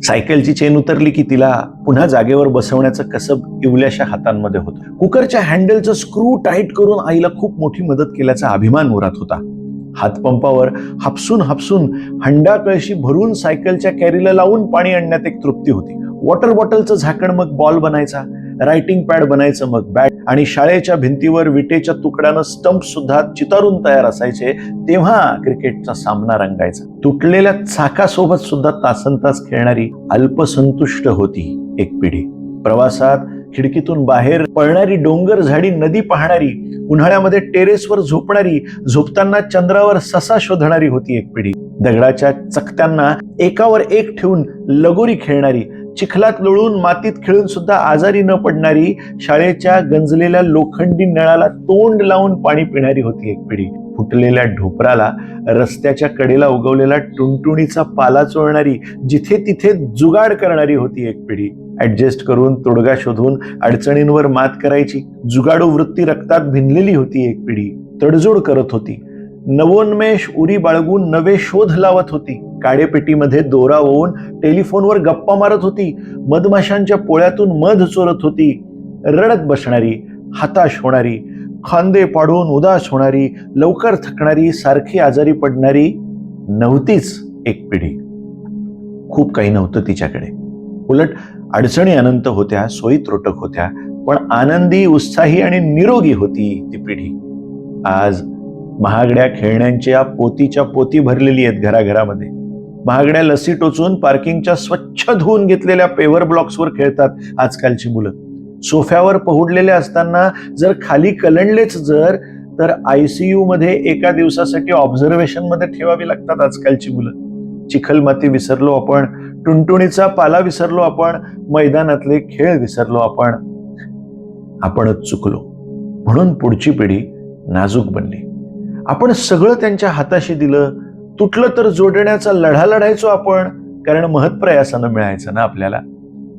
सायकलची चेन उतरली की तिला पुन्हा जागेवर बसवण्याचं कसब इवल्याशा हातांमध्ये होतं. कुकरच्या हँडलचं स्क्रू टाईट करून आईला खूप मोठी मदत केल्याचा अभिमान उरात होता. हातपंपावर हापसून हापसून हंडा कळशी भरून सायकलच्या कॅरीला लावून पाणी आणण्यात एक तृप्ती होती. वॉटर बॉटलचं झाकण मग बॉल बनायचा, रायटिंग पॅड बनायचं मग बॅट, आणि शाळेच्या भिंतीवर विटेच्या तुकड्यानं स्टंप सुद्धा चितारून तयार असायचे तेव्हा क्रिकेटचा सामना रंगायचा. तुटलेल्या चाकासोबत सुद्धा तासनतास खेळणारी अल्पसंतुष्ट होती एक पिढी. प्रवासात खिडकीतून बाहेर पळणारी डोंगर झाडी नदी पाहणारी, उन्हाळ्यामध्ये टेरेसवर झोपणारी, झोपताना चंद्रावर ससा शोधणारी होती एक पिढी. दगडाच्या चकत्यांना एकावर एक ठेवून लगोरी खेळणारी, चिखलात लोळून मातीत खेळून सुद्धा आजारी न पडणारी, शाळेच्या गंजलेल्या लोखंडी नळाला तोंड लावून पाणी पिणारी होती एक पिढी. फुटलेल्या ढोपराला, रस्त्याच्या कडेला उगवलेला टुणटुणीचा पाला चोळणारी, जिथे तिथे जुगाड करणारी होती एक पिढी. ऍडजस्ट करून, तोडगा शोधून अडचणींवर मात करायची जुगाडू वृत्ती रक्तात भिनलेली होती एक पिढी. तडजोड करत होती, नवोन्मेष उरी बाळगून नवे शोध लावत होती. काडेपेटीमध्ये दोरा ओवून टेलिफोनवर गप्पा मारत होती. मधमाशांच्या पोळ्यातून मध चोरत होती. रडत बसणारी, हताश होणारी, खांदे पाडून उदास होणारी, लवकर थकणारी, सारखी आजारी पडणारी नव्हतीच एक पिढी. खूप काही नव्हतं तिच्याकडे. उलट अडचणी अनंत होत्या, सोयी त्रोटक होत्या, पण आनंदी, उत्साही आणि निरोगी होती ती पिढी. आज महागड्या खेळण्यांच्या पोतीच्या पोती भरलेली आहेत घराघरामध्ये. महागड्या लसी टोचून पार्किंगच्या स्वच्छ धुवून घेतलेल्या पेवर ब्लॉक्सवर खेळतात आजकालची मुलं. सोफ्यावर पहुडलेले असताना जर खाली कलंडलेच तर ICU मध्ये एका दिवसासाठी ऑब्झर्वेशन मध्ये ठेवावी लागतात आजकालची मुलं. चिखलमाती विसरलो आपण, टुणटुणीचा पाला विसरलो आपण, मैदानातले खेळ विसरलो आपण. आपणच चुकलो म्हणून पुढची पिढी नाजूक बनली. आपण सगळं त्यांच्या हाताशी दिलं, तुटलं तर जोडण्याचा लढा लढायचो आपण, कारण महत्प्रयासानं मिळायचं ना आपल्याला.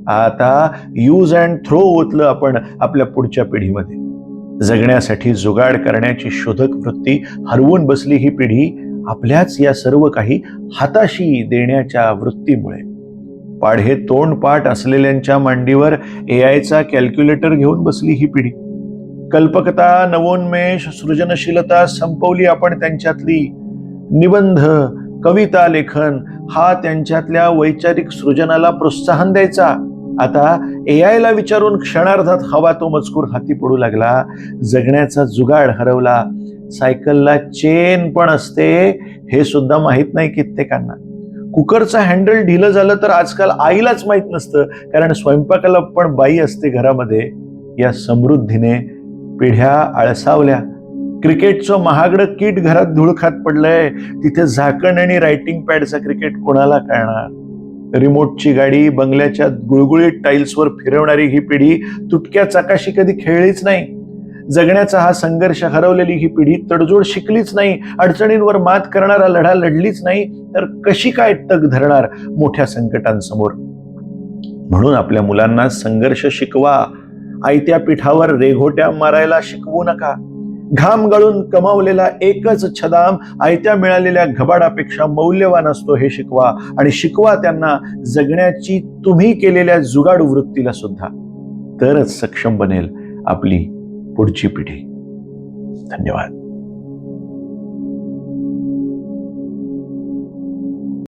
आता यूज अँड थ्रो ओतलं आपण आपल्या पुढच्या पिढीमध्ये. जगण्यासाठी जुगाड करण्याची शोधक वृत्ती हरवून बसली ही पिढी आपल्याच या सर्व काही हाताशी देण्याच्या वृत्तीमुळे. पाढे तोंड पाठ असलेल्यांच्या मांडीवर AIचा कॅल्क्युलेटर घेऊन बसली ही पिढी. कल्पकता, नवोन्मेष, सृजनशीलता संपवली आपण त्यांच्यातली. निबंध, कविता लेखन हा त्यांच्यातल्या वैचारिक सृजनाला प्रोत्साहन द्यायचा. आता AIला विचारून क्षणार्धात हवा तो मजकूर हाती पडू लागला. जगण्याचा जुगाड हरवला. सायकलला चेन पण असते हे सुद्धा माहित नाही कित्येकांना. कुकरचं हँडल ढिलं झालं तर आजकाल आईलाच माहित नसतं, कारण स्वयंपाकाला पण बाई असते घरामध्ये. या समृद्धीने पिढ्या आळसावल्या. क्रिकेटचं महागडं किट घरात धूळ खात पडलंय, तिथे झाकण आणि रायटिंग पॅडचा क्रिकेट कोणाला कळणार. रिमोटची गाडी बंगल्याच्या गुळगुळीत टाईल्सवर फिरवणारी ही पिढी तुटक्या चाकाशी कधी खेळलीच नाही. जगण्याचा हा संघर्ष हरवलेली ही पिढी तडजोड शिकलीच नाही, अडचणींवर मात करणारा लढा लढलीच नाही, तर कशी काय तग धरणार मोठ्या संकटांसमोर. म्हणून आपल्या मुलांना संघर्ष शिकवा. आयत्या पिठावर रेघोट्या मारायला शिकवू नका. घाम गाळून कमावलेला एकच छदाम आयत्या मिळालेल्या घबाडापेक्षा मौल्यवान असतो हे शिकवा. आणि शिकवा त्यांना जगण्याची तुम्ही केलेल्या जुगाडू वृत्तीला सुद्धा. तरच सक्षम बनेल आपली पुढची पिढी. धन्यवाद.